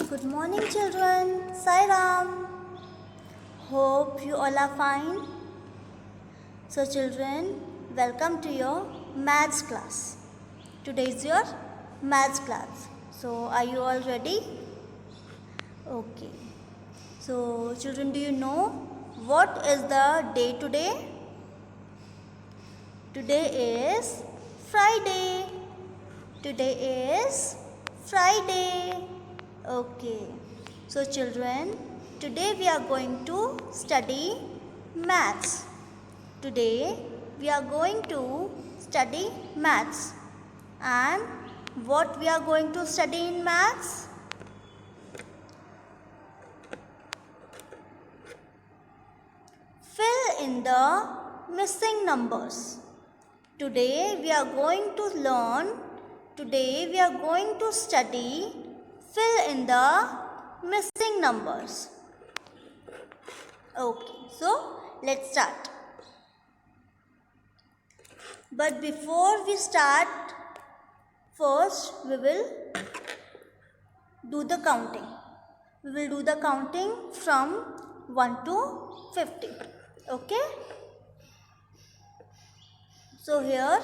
Good morning, children. Sai Ram. Hope you all are fine. So, children, welcome to your maths class. Today is your maths class. So, are you all ready? Okay. So, children, do you know what is the day today? Today is Friday. Today is Friday. Okay. So children, today we are going to study maths. Today we are going to study maths. And what we are going to study in maths? Fill in the missing numbers. Today we are going to learn, today we are going to study fill in the missing numbers. Okay, so let's start. But before we start, first we will do the counting. We will do the counting from 1 to 50. Okay? So here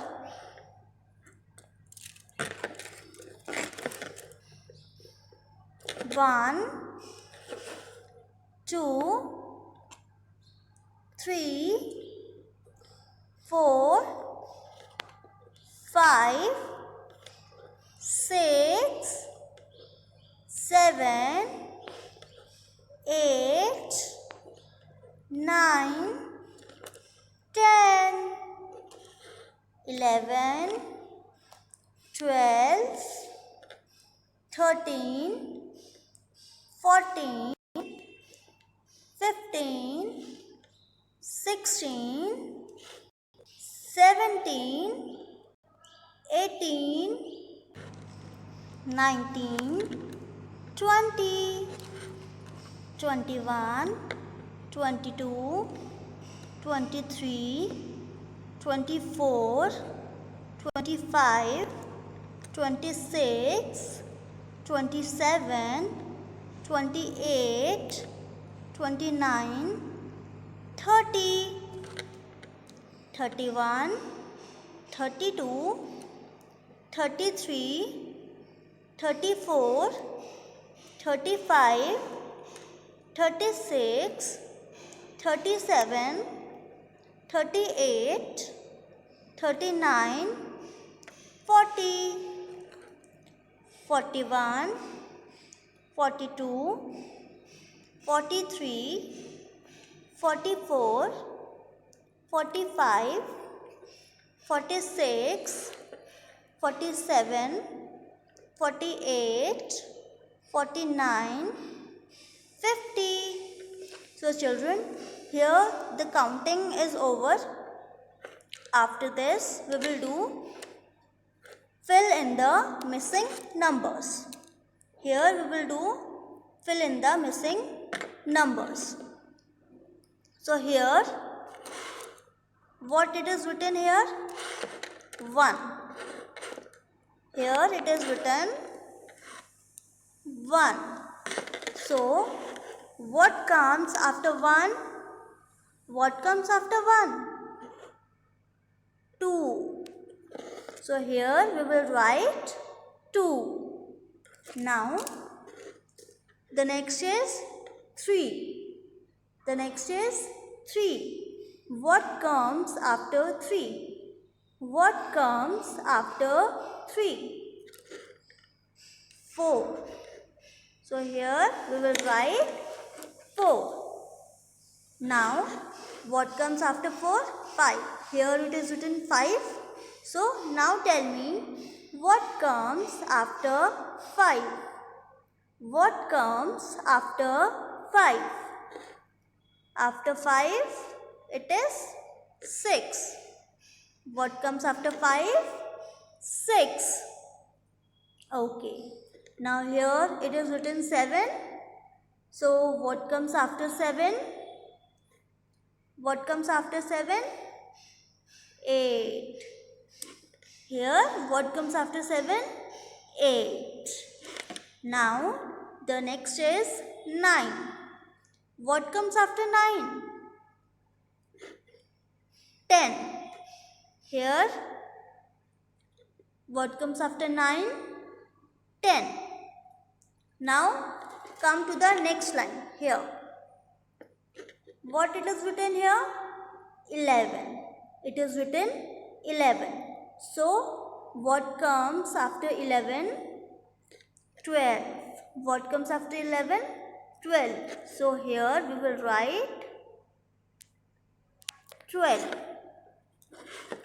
1, 2, 3, 4, 5, 6, 7, 8, 9, 10, 11, 12, 13, 14, 15, 16, 17, 18, 19, 20, 21, 22, 23, 24, 25, 26, 27, 28, 29, 30, 31, 32, 33, 34, 35, 36, 37, 38, 39, 40, 41, 42, 43, 44, 45, 46, 47, 48, 49, 50. So children, here the counting is over. After this, we will do fill in the missing numbers. Here we will do fill in the missing numbers. So here, what it is written here? 1. Here it is written 1. So, what comes after 1? What comes after 1? 2. So, here we will write 2. Now, the next is 3. The next is 3. What comes after 3? What comes after 3? 4. So here we will write 4. Now what comes after 4? 5. Here it is written 5. So now tell me what comes after 5? What comes after 5? After 5 it is 6. What comes after 5? 6. Okay. Now here it is written 7. So what comes after 7? What comes after 7? 8. Here what comes after 7? 8. Now the next is 9. What comes after 9? 10. Here, what comes after 9? 10. Now, come to the next line here. What it is written here? 11. It is written 11. So, what comes after 11? 12. What comes after 11? 12. So, here we will write 12.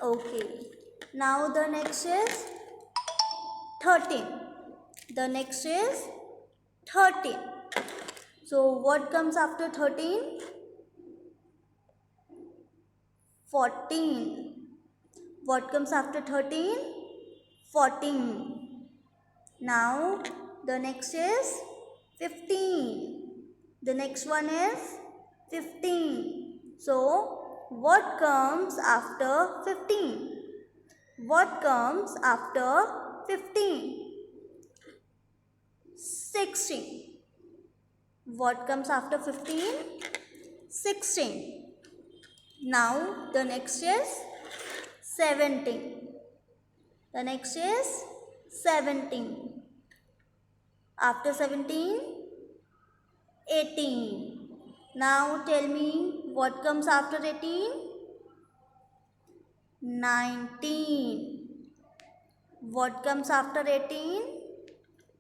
Okay. Now, the next is 13. The next is 13. So, what comes after 13? 14. What comes after 13? 14. Now, the next is 15. The next one is 15. So, what comes after 15? What comes after 15? 16. What comes after 15? 16. Now, the next is 17. The next is 17. After 17, 18. Now, tell me what comes after 18? 19. What comes after 18?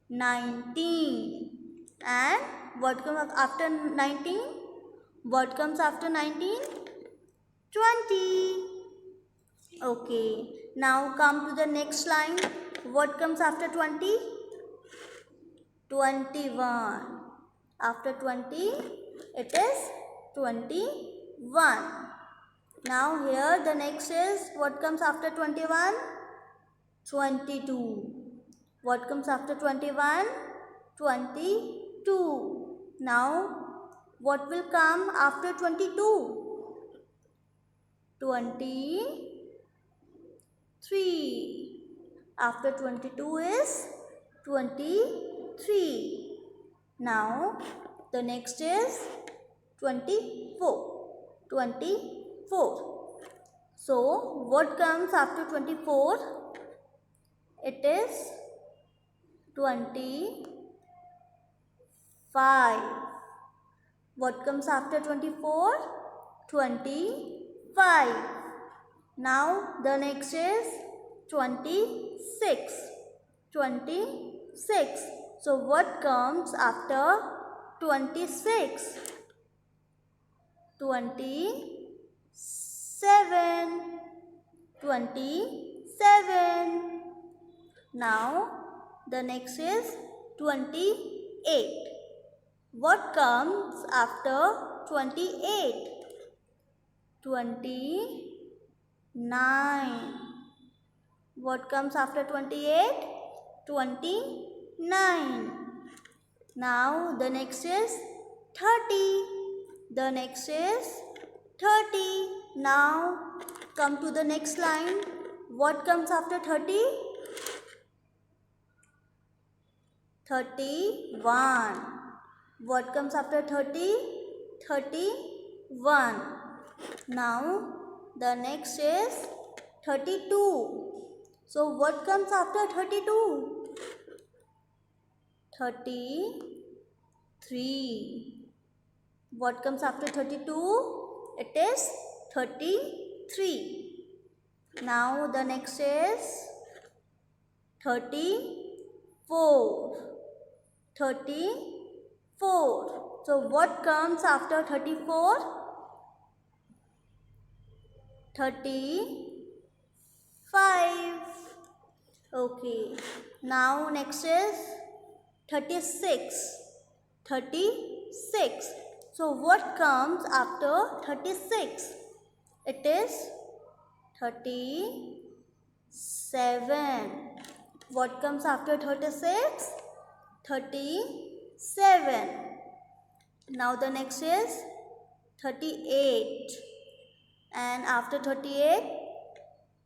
19. And what comes after 19? What comes after 19? 20. Okay. Now come to the next line. What comes after 20? 21. After 20, it is 21. Now here the next is what comes after 21? 22. What comes after 21? 22. Now what will come after 22? 23. After 22 is 23. Now the next is 24. 24. So what comes after 24? It is 25. What comes after 24? 25. Now the next is 26. 26. So what comes after 26? 27. 27. Now the next is 28. What comes after 28? 29. What comes after 28? 29. Now the next is 30. The next is 30. Now come to the next line. What comes after 30? 31. What comes after 30? 31. Now the next is 32. So what comes after 32? 33. What comes after 32? It is 33. Now the next is 34. 34. So what comes after 34? 35. Okay. Now next is 36. 36. So what comes after 36? It is 37. What comes after 36? 37. Now the next is 38. And after 38,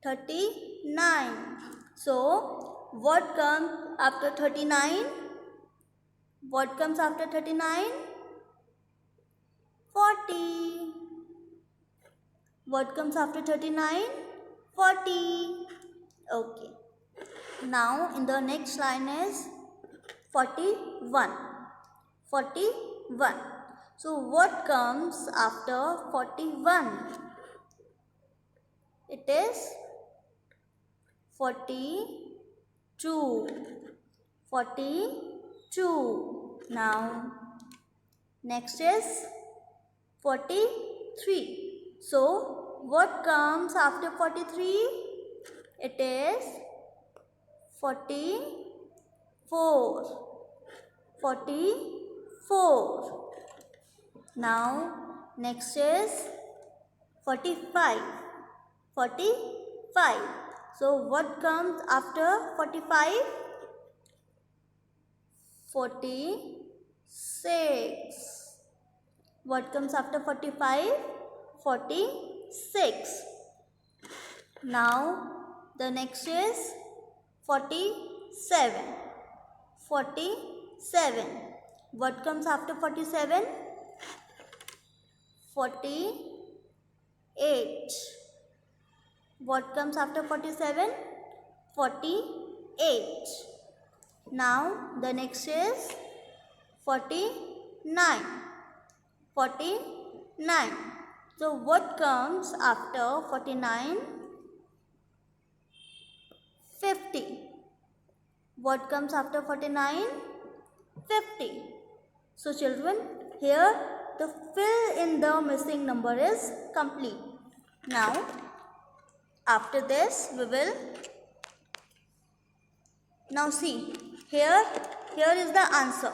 39. So what comes after 39? What comes after 39? 40. What comes after 39? 40. Okay. Now in the next line is 41. 41. So what comes after 41? It is 42. 42. Now next is 43. So what comes after 43? It is 44. 44. Now next is 45. 45. So what comes after 45? 46. What comes after 45? 46. Now the next is 47. 47. What comes after 47? 48. What comes after 47? 48. Now the next is 49. 49. So what comes after 49? 50. What comes after 49? 50. So children, here the fill in the missing number is complete. Now after this we will now see here is the answer.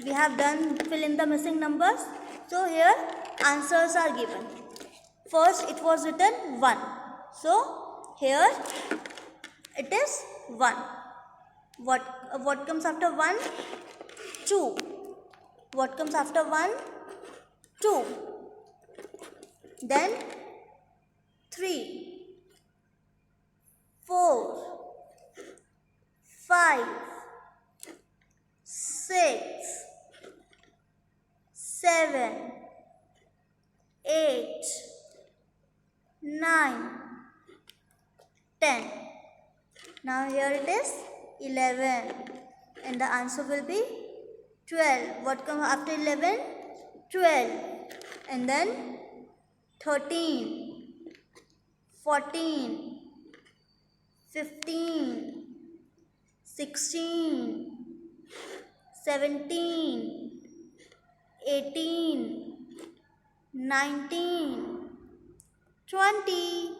We have done fill in the missing numbers. So here answers are given. First it was written 1. So here it is 1. What comes after 1? 2. What comes after 1? 2. Then 3, 4, 5, 6, 7, 8, 9, 10. Now here it is 11 and the answer will be 12. What comes after 11? 12. And then 13, 14, 15, 16, 17, 18, 19, 20,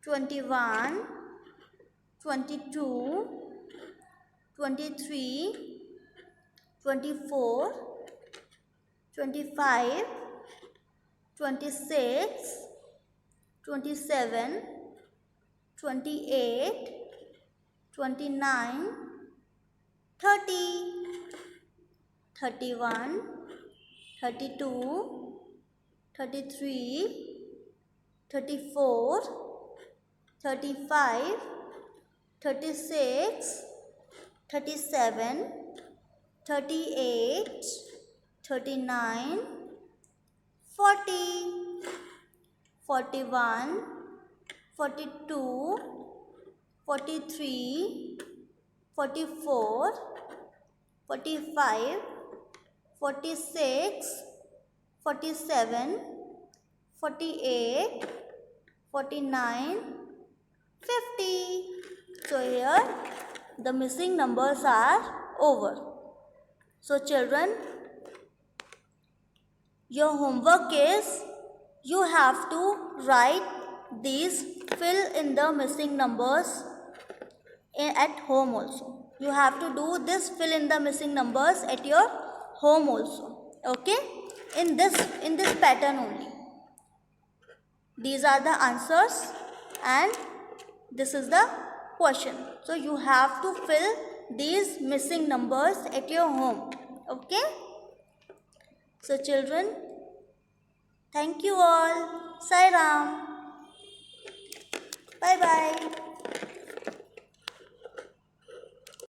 21, 22, 23, 24, 25, 26, 27, 28, 29, 30, 31, 32, 33, 34, 35, 36, 37, 38, 39, 40, 41, 42, 43, 44, 45, 46, 47, 48, 49, 50. So here the missing numbers are over. So children, your homework is you have to write these fill in the missing numbers at home also. You have to do this fill in the missing numbers at your home also. Okay? In this pattern only. These are the answers and this is the question. So you have to fill these missing numbers at your home. Okay? So children, thank you all. Sai Ram. Bye bye.